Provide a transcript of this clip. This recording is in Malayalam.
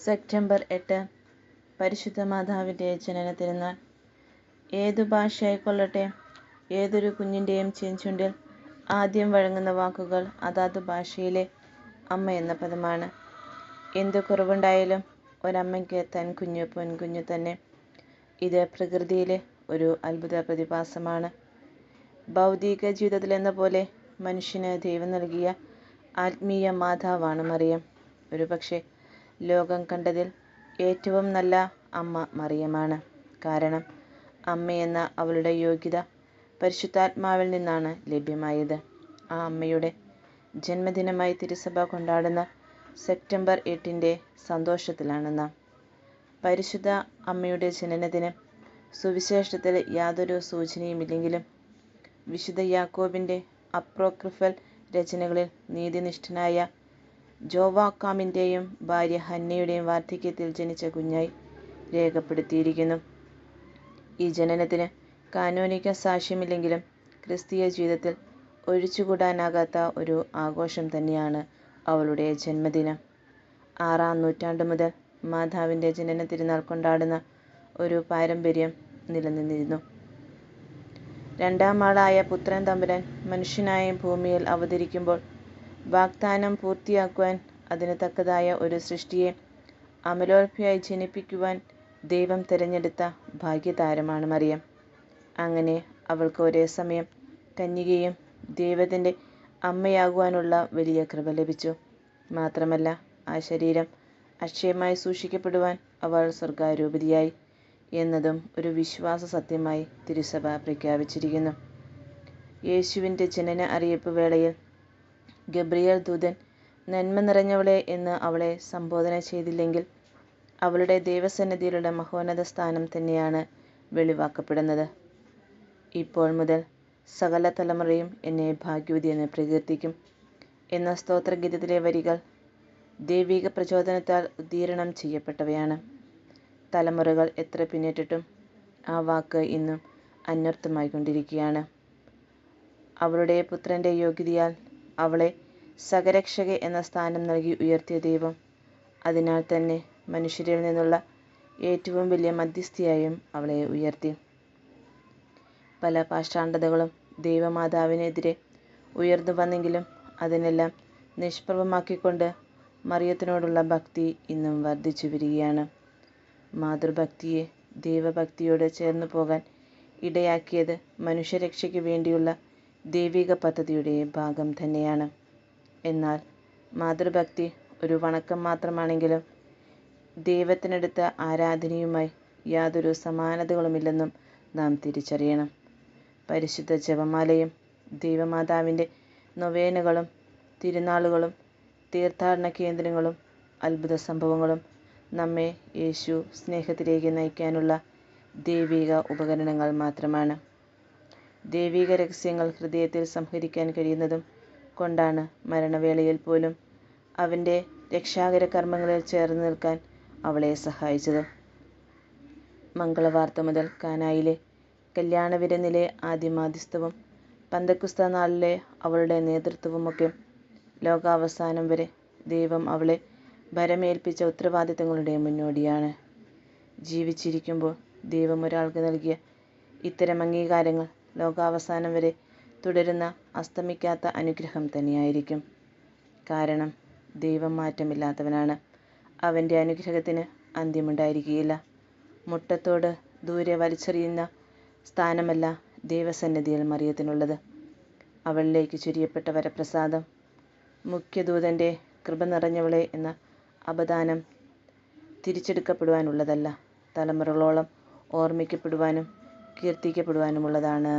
സെപ്റ്റംബർ 8 പരിശുദ്ധ മാതാവിൻ്റെ ജനനത്തിരുന്നാൾ. ഏതു ഭാഷയായിക്കൊള്ളട്ടെ, ഏതൊരു കുഞ്ഞിൻ്റെയും ചെഞ്ചുണ്ടിൽ ആദ്യം വഴങ്ങുന്ന വാക്കുകൾ അതാതു ഭാഷയിലെ അമ്മ എന്ന പദമാണ്. എന്തു കുറവുണ്ടായാലും ഒരമ്മയ്ക്ക് തൻ കുഞ്ഞു പൊൻകുഞ്ഞു തന്നെ. ഇത് പ്രകൃതിയിലെ ഒരു അത്ഭുത പ്രതിഭാസമാണ്. ഭൗതിക ജീവിതത്തിലെന്ന പോലെ മനുഷ്യന് ദൈവം നൽകിയ ആത്മീയ മാതാവാണ് മറിയം. ഒരുപക്ഷെ ലോകം കണ്ടതിൽ ഏറ്റവും നല്ല അമ്മ മറിയമാണ്. കാരണം അമ്മയെന്ന അവളുടെ യോഗ്യത പരിശുദ്ധാത്മാവിൽ നിന്നാണ് ലഭ്യമായത്. ആ അമ്മയുടെ ജന്മദിനമായി തിരുസഭ കൊണ്ടാടുന്ന സെപ്റ്റംബർ 8 സന്തോഷത്തിലാണ് നാം. പരിശുദ്ധ അമ്മയുടെ ജനനത്തിന് സുവിശേഷത്തിൽ യാതൊരു സൂചനയുമില്ലെങ്കിലും വിശുദ്ധ യാക്കോബിൻ്റെ അപ്രോക്രിഫൽ രചനകളിൽ നീതിനിഷ്ഠനായ ജോവാക്കാമിൻ്റെയും ഭാര്യ ഹന്നയുടെയും വാർദ്ധക്യത്തിൽ ജനിച്ച കുഞ്ഞായി രേഖപ്പെടുത്തിയിരിക്കുന്നു. ഈ ജനനത്തിന് കാനോനിക സാക്ഷ്യമില്ലെങ്കിലും ക്രിസ്തീയ ജീവിതത്തിൽ ഒഴിച്ചുകൂടാനാകാത്ത ഒരു ആഘോഷം തന്നെയാണ് അവളുടെ ജന്മദിനം. 6-ാം നൂറ്റാണ്ട് മുതൽ മാതാവിൻ്റെ ജനന തിരുനാൾ കൊണ്ടാടുന്ന ഒരു പാരമ്പര്യം നിലനിന്നിരുന്നു. രണ്ടാം ആളായ പുത്രൻ തമ്പുരാൻ മനുഷ്യനായ ഭൂമിയിൽ അവതരിക്കുമ്പോൾ വാഗ്ദാനം പൂർത്തിയാക്കുവാൻ അതിന് തക്കതായ ഒരു സൃഷ്ടിയെ അമലോത്ഭയായി ജനിപ്പിക്കുവാൻ ദൈവം തിരഞ്ഞെടുത്ത ഭാഗ്യതാരമാണ് മറിയം. അങ്ങനെ അവൾക്ക് ഒരേ സമയം കന്യകയും ദൈവത്തിൻ്റെ അമ്മയാകുവാനുള്ള വലിയ കൃപ ലഭിച്ചു. മാത്രമല്ല, ആ ശരീരം അക്ഷയമായി സൂക്ഷിക്കപ്പെടുവാൻ അവൾ സ്വർഗാരൂപിതയായി എന്നതും ഒരു വിശ്വാസ സത്യമായി തിരുസഭ പ്രഖ്യാപിച്ചിരിക്കുന്നു. യേശുവിൻ്റെ ജനന അറിയിപ്പ് വേളയിൽ ഗബ്രിയേൽ ദൂതൻ നന്മ നിറഞ്ഞവളെ എന്ന് അവളെ സംബോധന ചെയ്തില്ലെങ്കിൽ അവളുടെ ദൈവസന്നിധിയിലുള്ള മഹോന്നത സ്ഥാനം തന്നെയാണ് വെളിവാക്കപ്പെടുന്നത്. ഇപ്പോൾ മുതൽ സകല തലമുറയും എന്നെ ഭാഗ്യവതി എന്ന് പ്രകീർത്തിക്കും എന്ന സ്തോത്രഗീതത്തിലെ വരികൾ ദൈവിക പ്രചോദനത്താൽ ഉദ്ഗീരണം ചെയ്യപ്പെട്ടവയാണ്. തലമുറകൾ എത്ര പിന്നിട്ടിട്ടും ആ വാക്ക് ഇന്നും അന്വർത്ഥമായിക്കൊണ്ടിരിക്കുകയാണ്. അവളുടെ പുത്രൻ്റെ യോഗ്യതയാൽ അവളെ സകരക്ഷക എന്ന സ്ഥാനം നൽകി ഉയർത്തിയ ദൈവം അതിനാൽ തന്നെ മനുഷ്യരിൽ നിന്നുള്ള ഏറ്റവും വലിയ മധ്യസ്ഥയായും അവളെ ഉയർത്തി. പല പാഷാണ്ഡതകളും ദൈവമാതാവിനെതിരെ ഉയർന്നു വന്നെങ്കിലും അതിനെല്ലാം നിഷ്പ്രഭമാക്കിക്കൊണ്ട് മറിയത്തിനോടുള്ള ഭക്തി ഇന്നും വർദ്ധിച്ചു വരികയാണ്. മാതൃഭക്തിയെ ദൈവഭക്തിയോട് ചേർന്നു പോകാൻ ഇടയാക്കിയത് മനുഷ്യരക്ഷയ്ക്ക് വേണ്ടിയുള്ള ദൈവിക പദ്ധതിയുടെ ഭാഗം തന്നെയാണ്. എന്നാൽ മാതൃഭക്തി ഒരു വണക്കം മാത്രമാണെങ്കിലും ദൈവത്തിനടുത്ത ആരാധനയുമായി യാതൊരു സമാനതകളുമില്ലെന്നും നാം തിരിച്ചറിയണം. പരിശുദ്ധ ജപമാലയും ദൈവമാതാവിൻ്റെ നൊവേനകളും തിരുനാളുകളും തീർത്ഥാടന കേന്ദ്രങ്ങളും അത്ഭുത സംഭവങ്ങളും നമ്മെ യേശു സ്നേഹത്തിലേക്ക് നയിക്കാനുള്ള ദൈവിക ഉപകരണങ്ങൾ മാത്രമാണ്. ദൈവിക രഹസ്യങ്ങൾ ഹൃദയത്തിൽ സംഹരിക്കാൻ കഴിയുന്നതും കൊണ്ടാണ് മരണവേളയിൽ പോലും അവൻ്റെ രക്ഷാകര കർമ്മങ്ങളിൽ ചേർന്ന് നിൽക്കാൻ അവളെ സഹായിച്ചത്. മംഗളവാർത്ത മുതൽ കാനായിലെ കല്യാണ വിരുന്നിലെ ആദ്യമാധ്യസ്ഥവും പന്തക്കുസ്ത നാളിലെ അവളുടെ നേതൃത്വവുമൊക്കെ ലോകാവസാനം വരെ ദൈവം അവളെ ഭരമേൽപ്പിച്ച ഉത്തരവാദിത്തങ്ങളുടെ മുന്നോടിയാണ്. ജീവിച്ചിരിക്കുമ്പോൾ ദൈവം ഒരാൾക്ക് നൽകിയ ഇത്തരം അംഗീകാരങ്ങൾ ലോകാവസാനം വരെ തുടരുന്ന അസ്തമിക്കാത്ത അനുഗ്രഹം തന്നെയായിരിക്കും. കാരണം ദൈവം മാറ്റമില്ലാത്തവനാണ്. അവൻ്റെ അനുഗ്രഹത്തിന് അന്ത്യമുണ്ടായിരിക്കുകയില്ല. മുട്ടത്തോട് ദൂരെ വലിച്ചെറിയുന്ന സ്ഥാനമല്ല ദൈവസന്നിധിയിൽ മറിയത്തിനുള്ളത്. അവളിലേക്ക് ചൊരിയപ്പെട്ട വരപ്രസാദം മുഖ്യദൂതൻ്റെ കൃപ നിറഞ്ഞവളെ എന്ന അപദാനം തിരിച്ചെടുക്കപ്പെടുവാനുള്ളതല്ല, തലമുറകളോളം ഓർമ്മിക്കപ്പെടുവാനും കീർത്തിക്കപ്പെടുവാനുമുള്ളതാണ്.